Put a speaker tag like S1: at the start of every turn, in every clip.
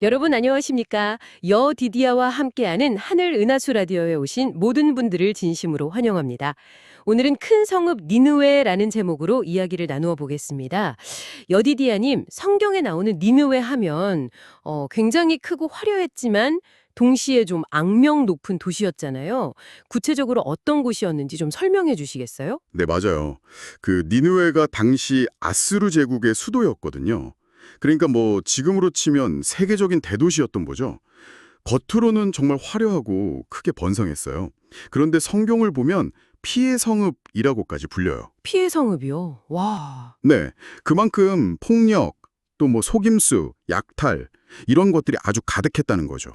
S1: 여러분 안녕하십니까? 여디디아와 함께하는 하늘 은하수 라디오에 오신 모든 분들을 진심으로 환영합니다. 오늘은 큰 성읍 니느웨라는 제목으로 이야기를 나누어 보겠습니다. 여디디아님, 성경에 나오는 니느웨 하면 굉장히 크고 화려했지만 동시에 좀 악명 높은 도시였잖아요. 구체적으로 어떤 곳이었는지 좀 설명해 주시겠어요?
S2: 네, 맞아요. 그 니느웨가 당시 아스루 제국의 수도였거든요. 그러니까 뭐 지금으로 치면 세계적인 대도시였던 거죠. 겉으로는 정말 화려하고 크게 번성했어요. 그런데 성경을 보면 피해 성읍이라고까지 불려요.
S1: 피해 성읍이요. 와.
S2: 네, 그만큼 폭력, 또 뭐 속임수, 약탈 이런 것들이 아주 가득했다는 거죠.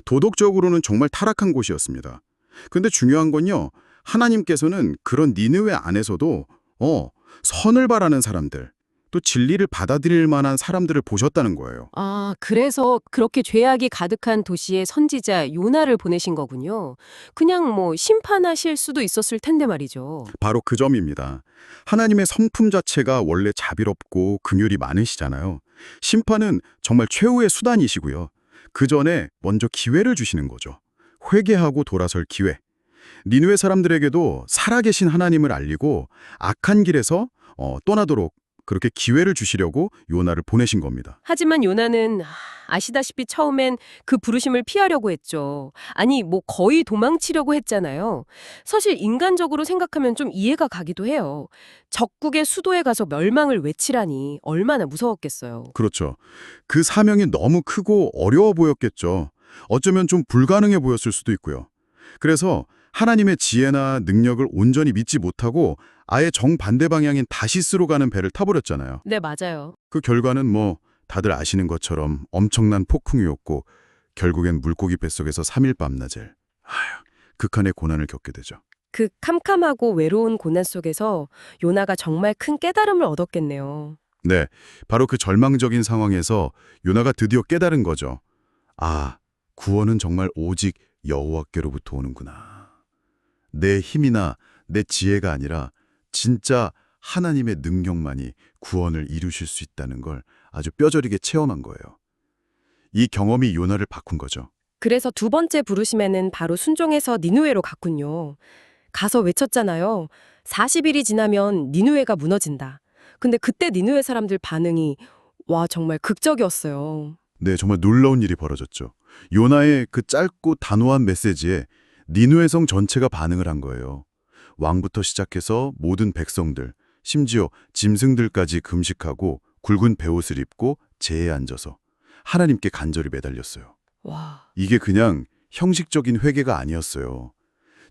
S2: 도덕적으로는 정말 타락한 곳이었습니다. 근데 중요한 건요. 하나님께서는 그런 니느웨 안에서도 선을 바라는 사람들, 또 진리를 받아들일 만한 사람들을 보셨다는 거예요.
S1: 아, 그래서 그렇게 죄악이 가득한 도시에 선지자 요나를 보내신 거군요. 그냥 뭐 심판하실 수도 있었을 텐데 말이죠.
S2: 바로 그 점입니다. 하나님의 성품 자체가 원래 자비롭고 긍휼이 많으시잖아요. 심판은 정말 최후의 수단이시고요. 그 전에 먼저 기회를 주시는 거죠. 회개하고 돌아설 기회. 니느웨 사람들에게도 살아계신 하나님을 알리고 악한 길에서 떠나도록 그렇게 기회를 주시려고 요나를 보내신 겁니다.
S1: 하지만 요나는 아시다시피 처음엔 그 부르심을 피하려고 했죠. 아니, 뭐 거의 도망치려고 했잖아요. 사실 인간적으로 생각하면 좀 이해가 가기도 해요. 적국의 수도에 가서 멸망을 외치라니 얼마나 무서웠겠어요.
S2: 그렇죠. 그 사명이 너무 크고 어려워 보였겠죠. 어쩌면 좀 불가능해 보였을 수도 있고요. 그래서 하나님의 지혜나 능력을 온전히 믿지 못하고 아예 정반대 방향인 다시스로 가는 배를 타버렸잖아요.
S1: 네, 맞아요.
S2: 그 결과는 뭐 다들 아시는 것처럼 엄청난 폭풍이었고 결국엔 물고기 뱃속에서 3일 밤낮을 극한의 고난을 겪게 되죠.
S1: 그 캄캄하고 외로운 고난 속에서 요나가 정말 큰 깨달음을 얻었겠네요.
S2: 네, 바로 그 절망적인 상황에서 요나가 드디어 깨달은 거죠. 아, 구원은 정말 오직 여호와께로부터 오는구나. 내 힘이나 내 지혜가 아니라 진짜 하나님의 능력만이 구원을 이루실 수 있다는 걸 아주 뼈저리게 체험한 거예요. 이 경험이 요나를 바꾼 거죠.
S1: 그래서 두 번째 부르심에는 바로 순종해서 니누에로 갔군요. 가서 외쳤잖아요. 40일이 지나면 니누에가 무너진다. 근데 그때 니누에 사람들 반응이 와 정말 극적이었어요.
S2: 네, 정말 놀라운 일이 벌어졌죠. 요나의 그 짧고 단호한 메시지에 니누의 성 전체가 반응을 한 거예요. 왕부터 시작해서 모든 백성들, 심지어 짐승들까지 금식하고 굵은 베옷을 입고 제에 앉아서 하나님께 간절히 매달렸어요.
S1: 와.
S2: 이게 그냥 형식적인 회개가 아니었어요.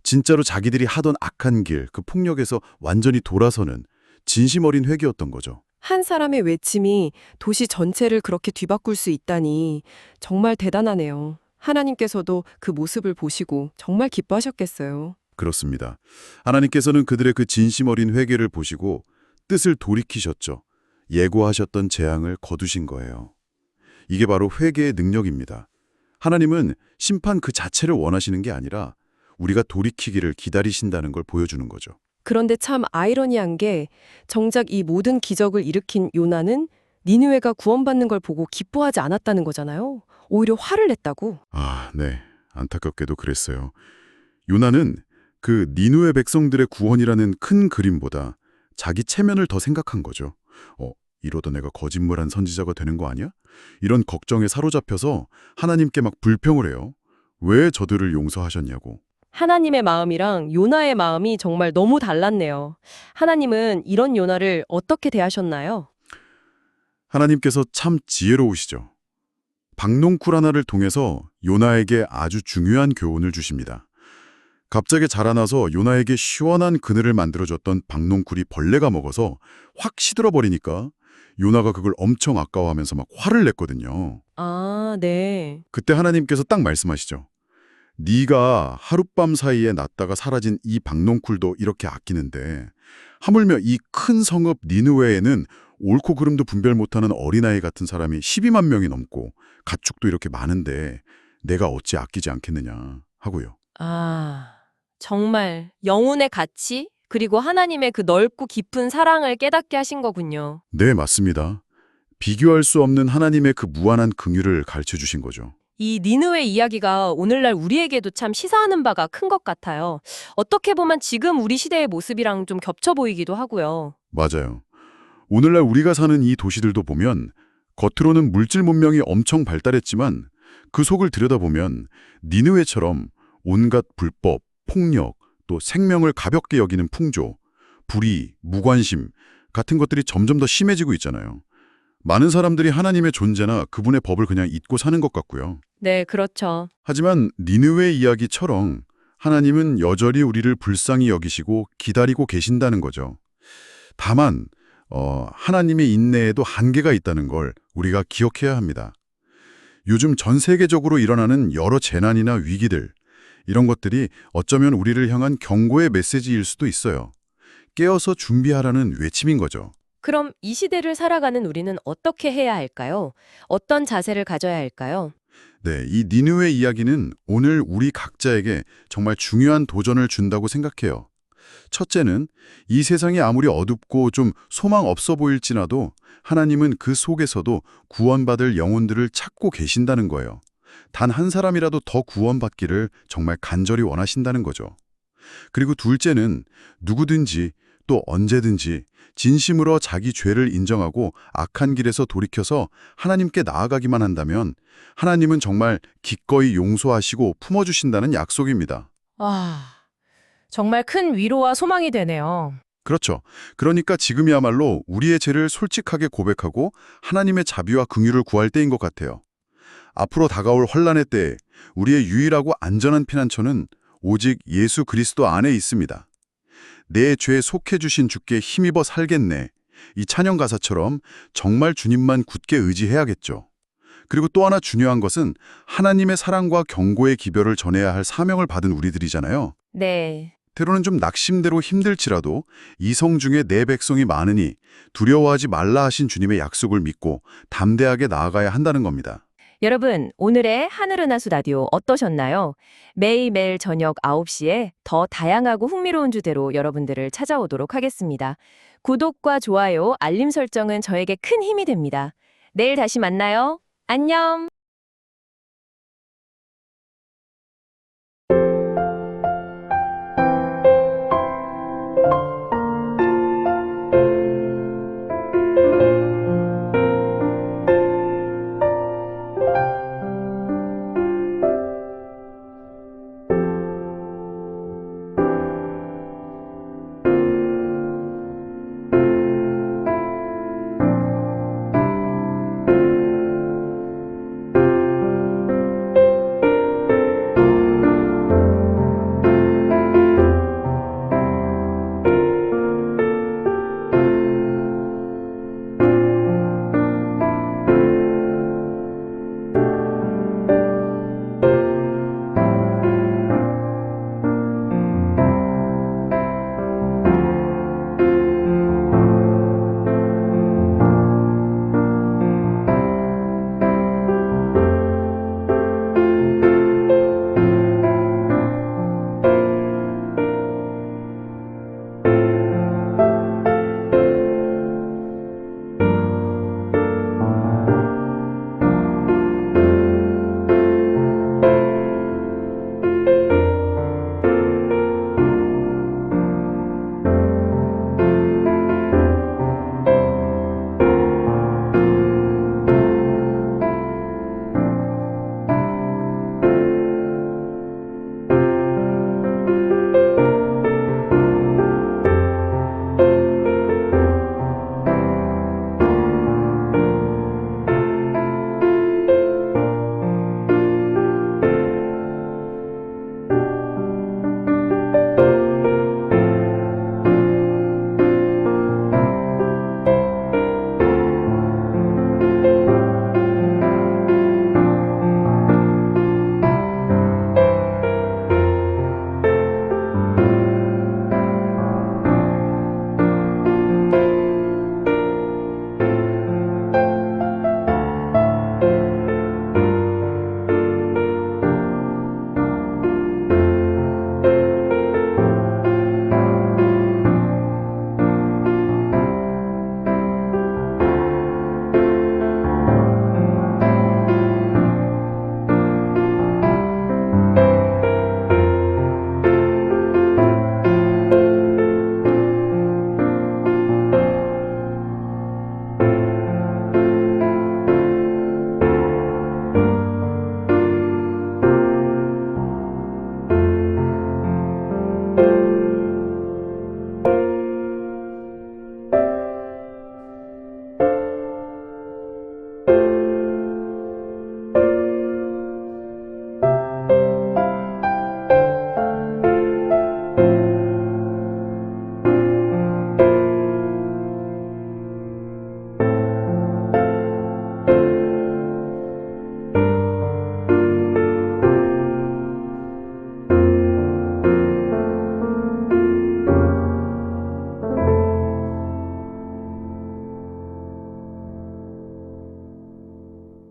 S2: 진짜로 자기들이 하던 악한 길, 그 폭력에서 완전히 돌아서는 진심 어린 회개였던 거죠.
S1: 한 사람의 외침이 도시 전체를 그렇게 뒤바꿀 수 있다니 정말 대단하네요. 하나님께서도 그 모습을 보시고 정말 기뻐하셨겠어요.
S2: 그렇습니다. 하나님께서는 그들의 그 진심 어린 회개를 보시고 뜻을 돌이키셨죠. 예고하셨던 재앙을 거두신 거예요. 이게 바로 회개의 능력입니다. 하나님은 심판 그 자체를 원하시는 게 아니라 우리가 돌이키기를 기다리신다는 걸 보여주는 거죠.
S1: 그런데 참 아이러니한 게 정작 이 모든 기적을 일으킨 요나는 니느웨가 구원받는 걸 보고 기뻐하지 않았다는 거잖아요. 오히려 화를 냈다고.
S2: 아, 네. 안타깝게도 그랬어요. 요나는 그 니누의 백성들의 구원이라는 큰 그림보다 자기 체면을 더 생각한 거죠. 이러다 내가 거짓말한 선지자가 되는 거 아니야? 이런 걱정에 사로잡혀서 하나님께 막 불평을 해요. 왜 저들을 용서하셨냐고.
S1: 하나님의 마음이랑 요나의 마음이 정말 너무 달랐네요. 하나님은 이런 요나를 어떻게 대하셨나요?
S2: 하나님께서 참 지혜로우시죠. 박농쿨 하나를 통해서 요나에게 아주 중요한 교훈을 주십니다. 갑자기 자라나서 요나에게 시원한 그늘을 만들어줬던 박농쿨이 벌레가 먹어서 확 시들어버리니까 요나가 그걸 엄청 아까워하면서 막 화를 냈거든요.
S1: 아, 네.
S2: 그때 하나님께서 딱 말씀하시죠. 네가 하룻밤 사이에 났다가 사라진 이 박농쿨도 이렇게 아끼는데 하물며 이 큰 성읍 니느웨에는 옳고 그름도 분별 못하는 어린아이 같은 사람이 12만 명이 넘고 가축도 이렇게 많은데 내가 어찌 아끼지 않겠느냐 하고요.
S1: 아, 정말 영혼의 가치 그리고 하나님의 그 넓고 깊은 사랑을 깨닫게 하신 거군요.
S2: 네, 맞습니다. 비교할 수 없는 하나님의 그 무한한 긍휼을 가르쳐 주신 거죠.
S1: 이 니느웨 이야기가 오늘날 우리에게도 참 시사하는 바가 큰 것 같아요. 어떻게 보면 지금 우리 시대의 모습이랑 좀 겹쳐 보이기도 하고요.
S2: 맞아요. 오늘날 우리가 사는 이 도시들도 보면 겉으로는 물질 문명이 엄청 발달했지만 그 속을 들여다보면 니느웨처럼 온갖 불법, 폭력, 또 생명을 가볍게 여기는 풍조, 불의, 무관심 같은 것들이 점점 더 심해지고 있잖아요. 많은 사람들이 하나님의 존재나 그분의 법을 그냥 잊고 사는 것 같고요.
S1: 네, 그렇죠.
S2: 하지만 니느웨 이야기처럼 하나님은 여전히 우리를 불쌍히 여기시고 기다리고 계신다는 거죠. 다만 하나님의 인내에도 한계가 있다는 걸 우리가 기억해야 합니다. 요즘 전 세계적으로 일어나는 여러 재난이나 위기들, 이런 것들이 어쩌면 우리를 향한 경고의 메시지일 수도 있어요. 깨어서 준비하라는 외침인 거죠.
S1: 그럼 이 시대를 살아가는 우리는 어떻게 해야 할까요? 어떤 자세를 가져야 할까요?
S2: 네, 이 니느웨 이야기는 오늘 우리 각자에게 정말 중요한 도전을 준다고 생각해요. 첫째는 이 세상이 아무리 어둡고 좀 소망 없어 보일지라도 하나님은 그 속에서도 구원받을 영혼들을 찾고 계신다는 거예요. 단 한 사람이라도 더 구원받기를 정말 간절히 원하신다는 거죠. 그리고 둘째는 누구든지 또 언제든지 진심으로 자기 죄를 인정하고 악한 길에서 돌이켜서 하나님께 나아가기만 한다면 하나님은 정말 기꺼이 용서하시고 품어주신다는 약속입니다.
S1: 정말 큰 위로와 소망이 되네요.
S2: 그렇죠. 그러니까 지금이야말로 우리의 죄를 솔직하게 고백하고 하나님의 자비와 긍휼을 구할 때인 것 같아요. 앞으로 다가올 환난의 때에 우리의 유일하고 안전한 피난처는 오직 예수 그리스도 안에 있습니다. 내 죄에 속해 주신 주께 힘입어 살겠네. 이 찬양 가사처럼 정말 주님만 굳게 의지해야겠죠. 그리고 또 하나 중요한 것은 하나님의 사랑과 경고의 기별을 전해야 할 사명을 받은 우리들이잖아요.
S1: 네.
S2: 때로는 좀 낙심대로 힘들지라도 이성 중에 내 백성이 많으니 두려워하지 말라 하신 주님의 약속을 믿고 담대하게 나아가야 한다는 겁니다.
S1: 여러분, 오늘의 하늘은하수 라디오 어떠셨나요? 매일매일 저녁 9시에 더 다양하고 흥미로운 주제로 여러분들을 찾아오도록 하겠습니다. 구독과 좋아요, 알림 설정은 저에게 큰 힘이 됩니다. 내일 다시 만나요. 안녕!